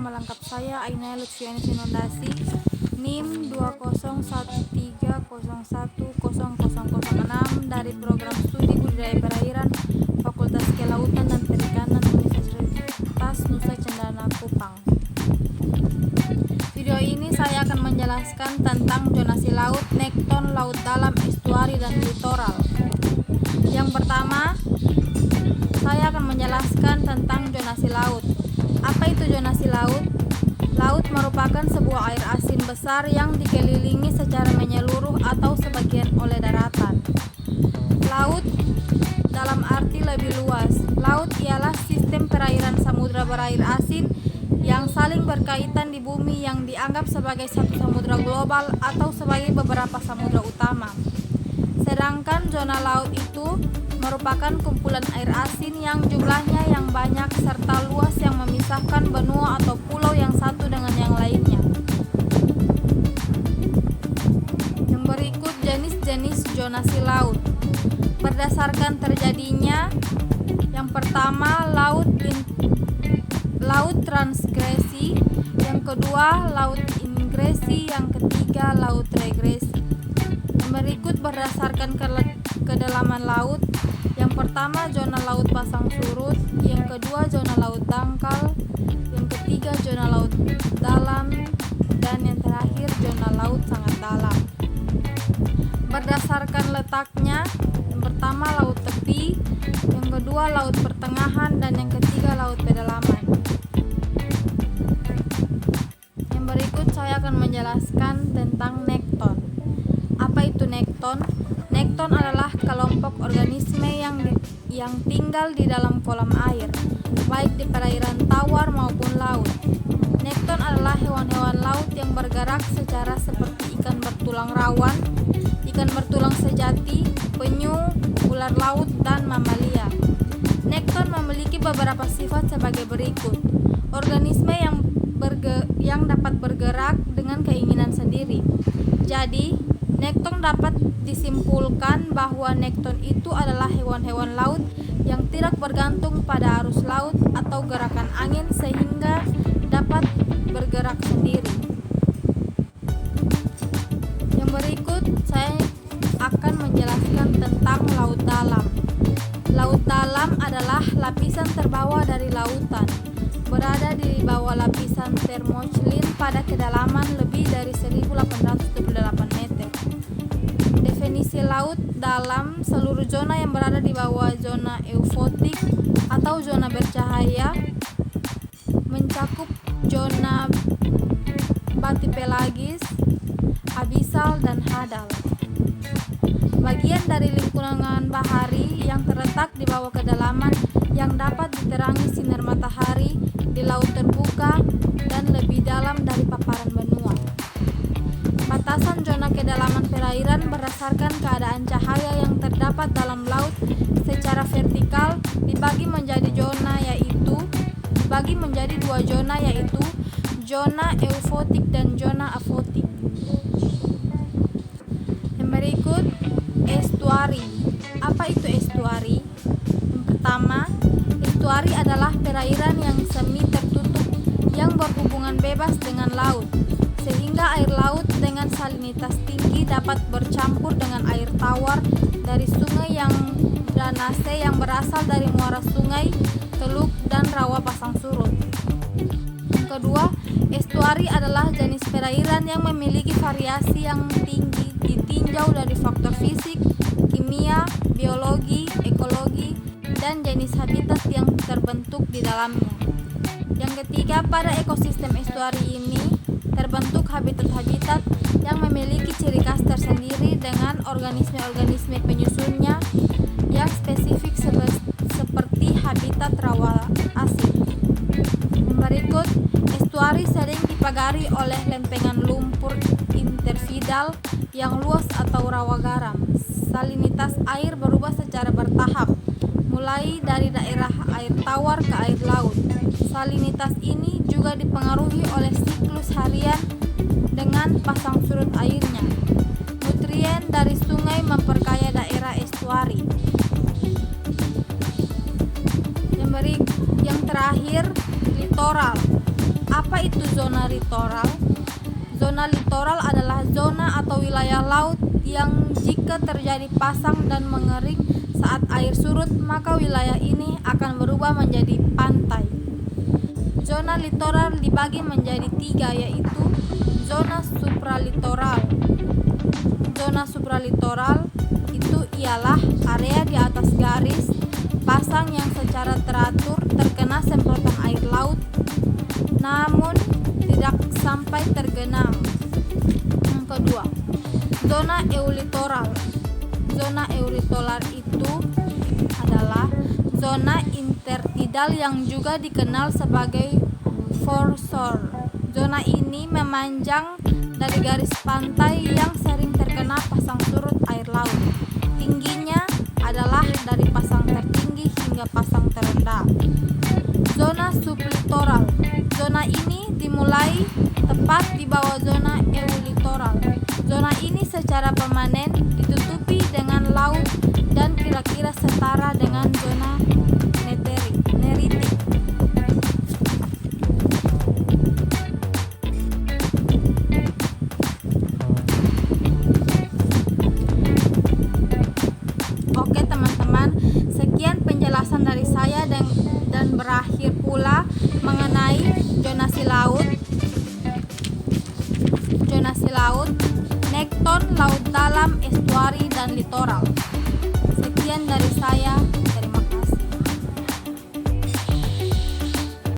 nama lengkap saya Ainaya Lutfiani Inondasi, NIM 20130100006 dari Program Studi Budidaya Perairan Fakultas Kelautan dan Perikanan Universitas Nusa Cendana Kupang. Video ini saya akan menjelaskan tentang zonasi laut, nekton, laut dalam, estuari, dan litoral. Yang pertama, saya akan menjelaskan tentang zonasi laut. Apa itu zonasi laut? Laut merupakan sebuah air asin besar yang dikelilingi secara menyeluruh atau sebagian oleh daratan. Laut dalam arti lebih luas. Laut ialah sistem perairan samudra berair asin yang saling berkaitan di bumi yang dianggap sebagai satu samudra global atau sebagai beberapa samudra utama. Sedangkan zona laut itu merupakan kumpulan air asin yang jumlahnya yang banyak serta luas yang memisahkan benua atau pulau yang satu dengan yang lainnya. Yang berikut jenis-jenis zonasi laut. Berdasarkan terjadinya, yang pertama laut transgresi, yang kedua laut ingresi, yang ketiga laut regresi. Yang berikut berdasarkan kedalaman laut. Yang pertama zona laut pasang surut, yang kedua zona laut dangkal, yang ketiga zona laut dalam, dan yang terakhir zona laut sangat dalam. Berdasarkan letaknya, yang pertama laut tepi, yang kedua laut pertengahan, dan yang ketiga laut pedalaman. Yang berikut saya akan menjelaskan tentang nekton. Apa itu nekton? Nekton adalah kelompok organisme yang tinggal di dalam kolam air, baik di perairan tawar maupun laut. Nekton adalah hewan-hewan laut yang bergerak secara seperti ikan bertulang rawan, ikan bertulang sejati, penyu, ular laut, dan mamalia. Nekton memiliki beberapa sifat sebagai berikut. Organisme yang dapat bergerak dengan keinginan sendiri. Jadi, nekton dapat disimpulkan bahwa nekton itu adalah hewan-hewan laut yang tidak bergantung pada arus laut atau gerakan angin sehingga dapat bergerak sendiri. Yang berikut saya akan menjelaskan tentang laut dalam. Laut dalam adalah lapisan terbawah dari lautan, berada di bawah lapisan termoclin pada kedalaman lebih dari 1878 meter. Definisi laut dalam: seluruh zona yang berada di bawah zona eufotik atau zona bercahaya, mencakup zona batipelagis, abisal, dan hadal. Bagian dari lingkungan bahari yang terletak di bawah kedalaman yang dapat diterangi sinar matahari di laut terbuka dan lebih dalam dari paparan benua. Batasan zona kedalaman perairan berdasarkan keadaan cahaya yang terdapat dalam laut secara vertikal dibagi menjadi dua zona yaitu zona eufotik dan zona afotik. Yang berikut estuari. Apa itu estuari? Yang pertama, estuari adalah perairan yang semi tertutup yang berhubungan bebas dengan laut, sehingga air laut dengan salinitas tinggi dapat bercampur dengan air tawar dari sungai yang dranase yang berasal dari muara sungai, teluk, dan rawa pasang surut. Yang kedua, estuari adalah jenis perairan yang memiliki variasi yang tinggi ditinjau dari faktor fisik, kimia, biologi, ekologi, dan jenis habitat yang terbentuk di dalamnya. Yang ketiga, pada ekosistem estuari ini terbentuk habitat-habitat yang memiliki ciri khas tersendiri dengan organisme-organisme penyusunnya yang spesifik seperti habitat rawa asin. Berikut, estuari sering dipagari oleh lempengan lumpur interfidal yang luas atau rawa garam. Salinitas air berubah secara bertahap, mulai dari daerah air tawar ke air laut. Salinitas ini juga dipengaruhi oleh siklus harian dengan pasang surut airnya. Nutrien dari sungai memperkaya daerah estuari. Yang terakhir, litoral. Apa Apa itu zona litoral? Zona litoral adalah zona atau wilayah laut yang jika terjadi pasang dan mengering saat air surut, maka wilayah ini akan berubah menjadi pantai. Zona litoral dibagi menjadi 3, yaitu zona supralitoral. Zona supralitoral itu ialah area di atas garis pasang yang secara teratur terkena semprotan air laut namun tidak sampai tergenang. Yang kedua, zona eulitoral. Zona eulitoral itu adalah zona intertidal yang juga dikenal sebagai foreshore. Zona ini memanjang dari garis pantai yang sering terkena pasang surut air laut. Tingginya adalah dari pasang tertinggi hingga pasang terendah. Zona sublitoral. Zona ini dimulai tepat di bawah zona eulitoral. Zona ini secara permanen ditutupi dengan laut dan kira-kira setara dengan zona neritik. Oke teman-teman, sekian penjelasan dari saya dan berakhir pula mengenai zonasi laut, nekton, laut dalam, estuari, dan litoral. Sekian dari saya.